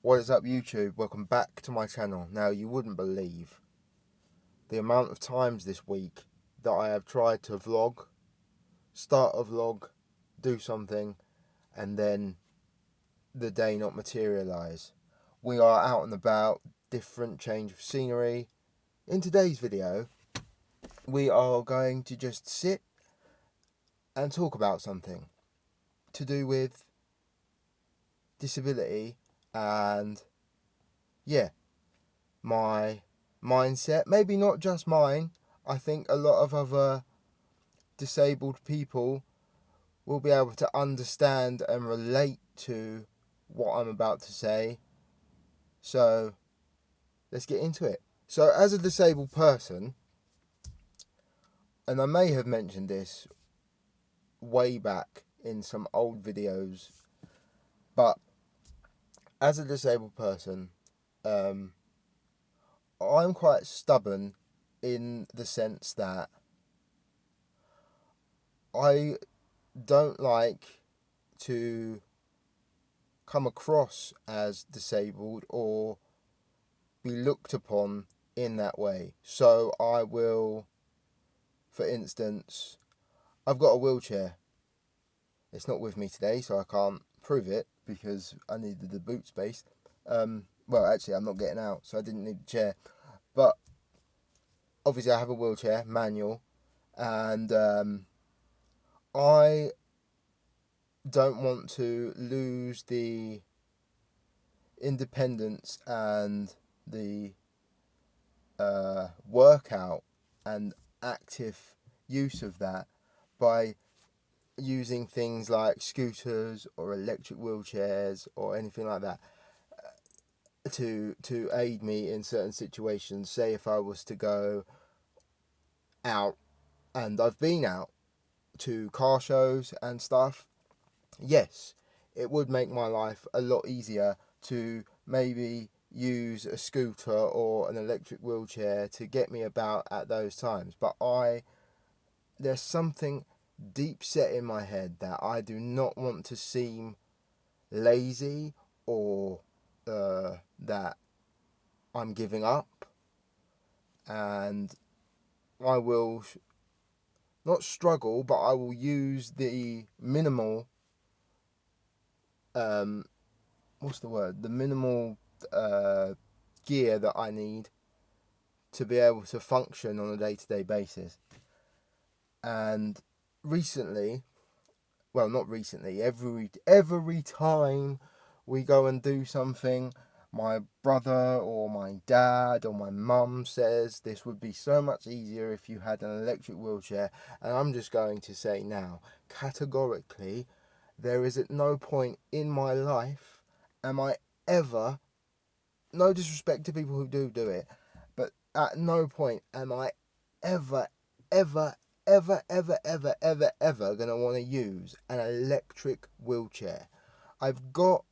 What is up, YouTube? Welcome back to my channel. Now, you wouldn't believe the amount of times this week that I have tried to vlog, start a vlog, do something, and then the day not materialise. We are out and about, different change of scenery. In today's video, we are going to just sit and talk about something to do with disability and my mindset. Maybe not just mine. I think a lot of other disabled people will be able to understand and relate to what I'm about to say. So let's get into it. So as a disabled person, and I may have mentioned this way back in some old videos, but as a disabled person, I'm quite stubborn in the sense that I don't like to come across as disabled or be looked upon in that way. So I will, for instance, I've got a wheelchair. It's not with me today, so I can't prove it because I needed the boot space. Well, actually, I'm not getting out, so I didn't need the chair. But obviously, I have a wheelchair, manual, and I don't want to lose the independence and the workout and active use of that by using things like scooters or electric wheelchairs or anything like that to aid me in certain situations. Say if I was to go out, and I've been out to car shows and stuff, yes, it would make my life a lot easier to maybe use a scooter or an electric wheelchair to get me about at those times. But there's something deep set in my head that I do not want to seem lazy or that I'm giving up, and I will not struggle, but I will use the minimal the minimal gear that I need to be able to function on a day-to-day basis. And recently, well, not recently, every time we go and do something, my brother or my dad or my mum says this would be so much easier if you had an electric wheelchair. And I'm just going to say now, categorically, there is at no point in my life am I ever, no disrespect to people who do it, but at no point am I ever going to want to use an electric wheelchair. I've got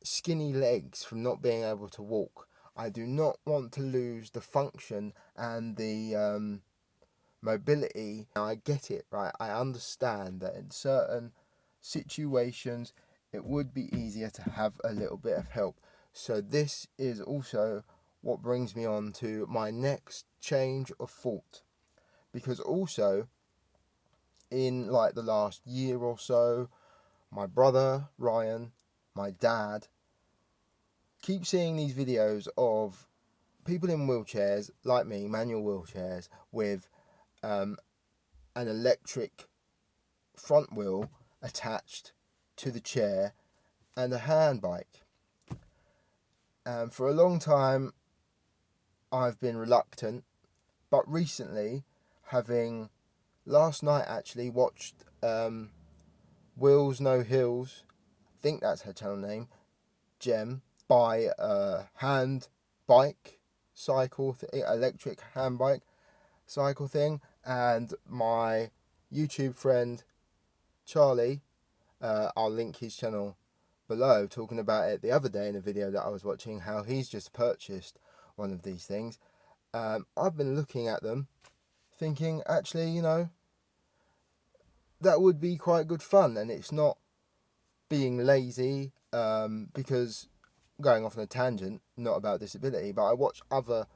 skinny legs from not being able to walk. I do not want to lose the function and the mobility. Now, I get it, right? I understand that in certain situations it would be easier to have a little bit of help. So this is also what brings me on to my next change of thought, because also in like the last year or so, my brother Ryan, my dad, keep seeing these videos of people in wheelchairs like me, manual wheelchairs, with an electric front wheel attached to the chair and a handbike. And for a long time I've been reluctant, but recently, last night actually watched Wheels No Hills, I think that's her channel name, Gem, by a handbike cycle, electric handbike cycle thing, and my YouTube friend Charlie, I'll link his channel below, talking about it the other day in a video that I was watching, how he's just purchased one of these things. I've been looking at them thinking, actually, that would be quite good fun, and it's not being lazy, because going off on a tangent, not about disability, but I watch other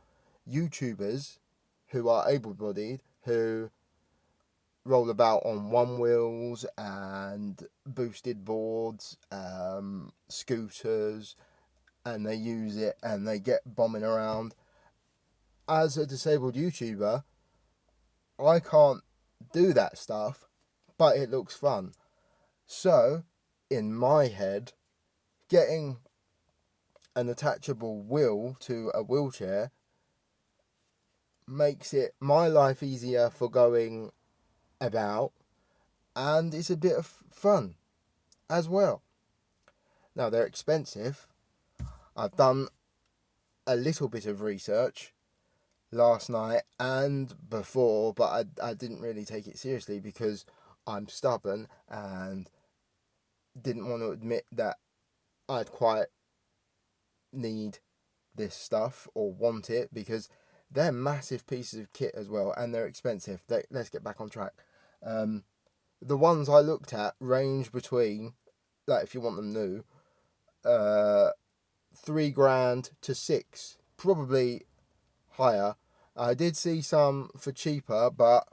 YouTubers who are able-bodied who roll about on one wheels and boosted boards, scooters, and they use it and they get bombing around. As a disabled YouTuber, I can't do that stuff, but it looks fun. So, in my head, getting an attachable wheel to a wheelchair makes it my life easier for going about, and it's a bit of fun as well. Now, they're expensive. I've done a little bit of research last night and before, but I didn't really take it seriously because I'm stubborn and didn't want to admit that I'd quite need this stuff or want it, because they're massive pieces of kit as well, and they're expensive. Let's get back on track. The ones I looked at range between, like, if you want them new, $3,000 to $6,000, probably higher. I did see some for cheaper, but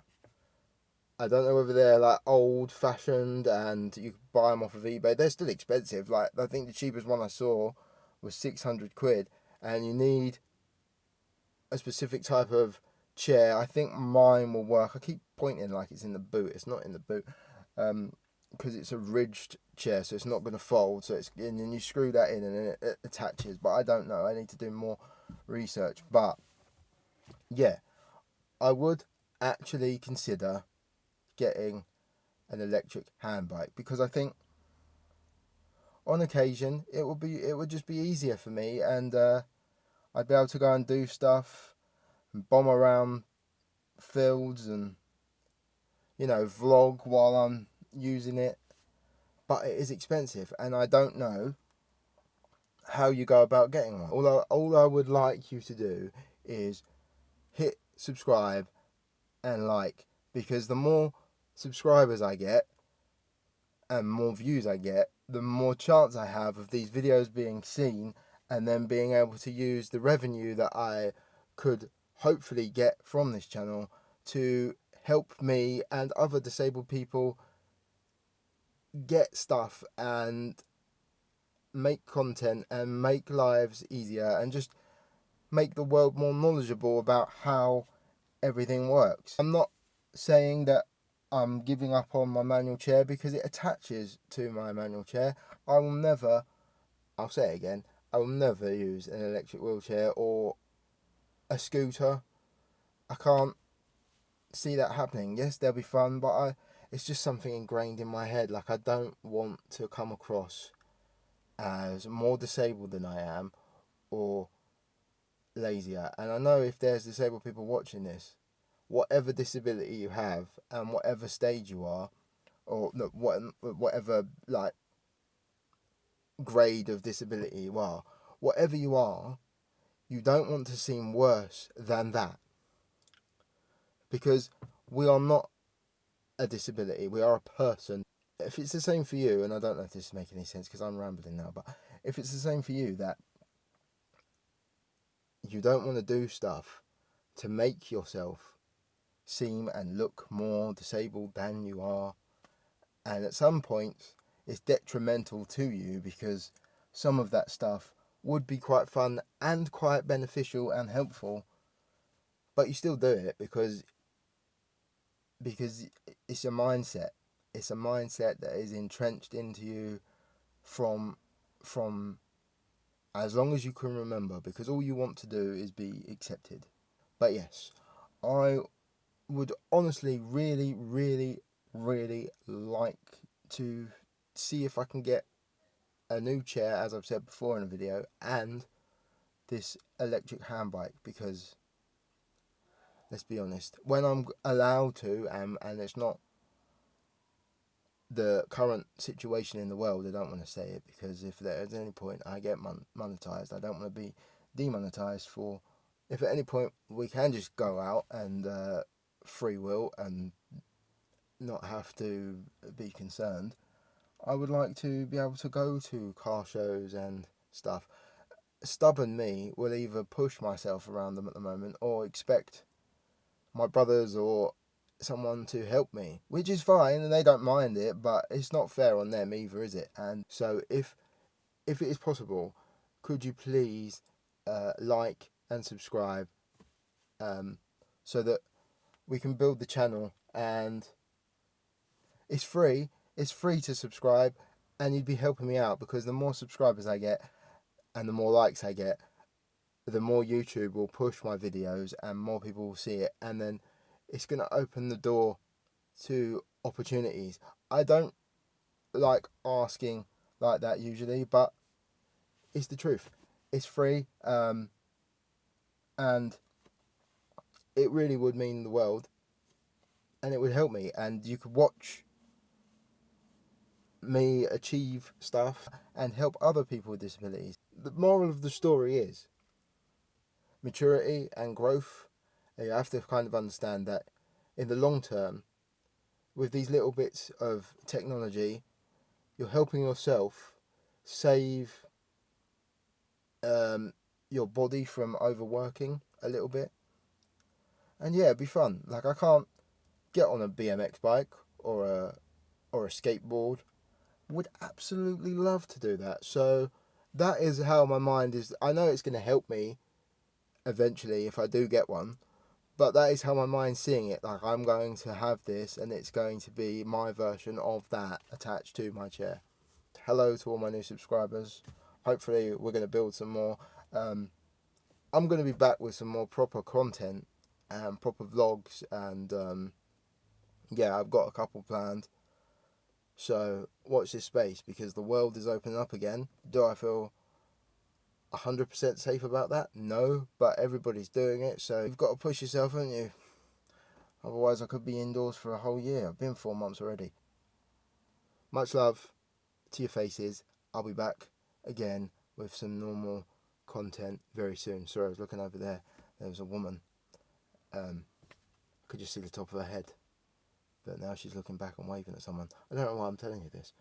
I don't know whether they're like old fashioned and you can buy them off of eBay. They're still expensive. Like, I think the cheapest one I saw was 600 quid, and you need a specific type of chair. I think mine will work. I keep pointing like it's in the boot. It's not in the boot, because it's a ridged chair, so it's not going to fold. So it's, and then you screw that in and it attaches. But I don't know. I need to do more research. But yeah, I would actually consider getting an electric hand bike, because I think on occasion it would just be easier for me, and I'd be able to go and do stuff and bomb around fields and, you know, vlog while I'm using it. But it is expensive, and I don't know how you go about getting one. All I would like you to do is hit subscribe and like, because the more subscribers I get and more views I get, the more chance I have of these videos being seen, and then being able to use the revenue that I could hopefully get from this channel to help me and other disabled people get stuff and make content and make lives easier and just make the world more knowledgeable about how everything works. I'm not saying that I'm giving up on my manual chair, because it attaches to my manual chair. I'll say it again, I will never use an electric wheelchair or a scooter. I can't see that happening. Yes, they'll be fun, but it's just something ingrained in my head. Like, I don't want to come across as more disabled than I am, or lazier. And I know if there's disabled people watching this, whatever disability you have and whatever stage you are, or no, whatever like grade of disability you are, whatever you are, you don't want to seem worse than that, because we are not a disability, we are a person. If it's the same for you, and I don't know if this is making any sense because I'm rambling now, but if it's the same for you, that you don't want to do stuff to make yourself seem and look more disabled than you are, and at some points it's detrimental to you, because some of that stuff would be quite fun and quite beneficial and helpful, but you still do it because it's a mindset. It's a mindset that is entrenched into you from as long as you can remember, because all you want to do is be accepted. But yes, I would honestly really, really, really like to see if I can get a new chair, as I've said before in a video, and this electric hand bike, because let's be honest, when I'm allowed to, and it's not the current situation in the world, I don't want to say it, because if there's any point I get monetized, I don't want to be demonetized for. If at any point we can just go out and free will and not have to be concerned, I would like to be able to go to car shows and stuff. stubborn me will either push myself around them at the moment or expect my brothers or someone to help me, which is fine and they don't mind it, but it's not fair on them either, is it? And so if it is possible, could you please like and subscribe, so that we can build the channel. And it's free. It's free to subscribe, and you'd be helping me out, because the more subscribers I get and the more likes I get, the more YouTube will push my videos and more people will see it, and then it's going to open the door to opportunities. I don't like asking like that usually, but it's the truth. It's free, and it really would mean the world, and it would help me, and you could watch me achieve stuff and help other people with disabilities. The moral of the story is maturity and growth. You have to kind of understand that in the long term, with these little bits of technology, you're helping yourself save your body from overworking a little bit. And yeah, it'd be fun. Like, I can't get on a BMX bike or a skateboard. Would absolutely love to do that. So that is how my mind is. I know it's going to help me eventually if I do get one, but that is how my mind's seeing it. Like, I'm going to have this and it's going to be my version of that attached to my chair. Hello to all my new subscribers. Hopefully we're going to build some more. I'm going to be back with some more proper content and proper vlogs, and yeah, I've got a couple planned. So watch this space, because the world is opening up again. Do I feel 100% safe about that? No, but everybody's doing it, so you've got to push yourself, haven't you? Otherwise I could be indoors for a whole year. I've been 4 months already. Much love to your faces. I'll be back again with some normal content very soon. Sorry, I was looking over there. There was a woman. I could just see the top of her head. But now she's looking back and waving at someone. I don't know why I'm telling you this.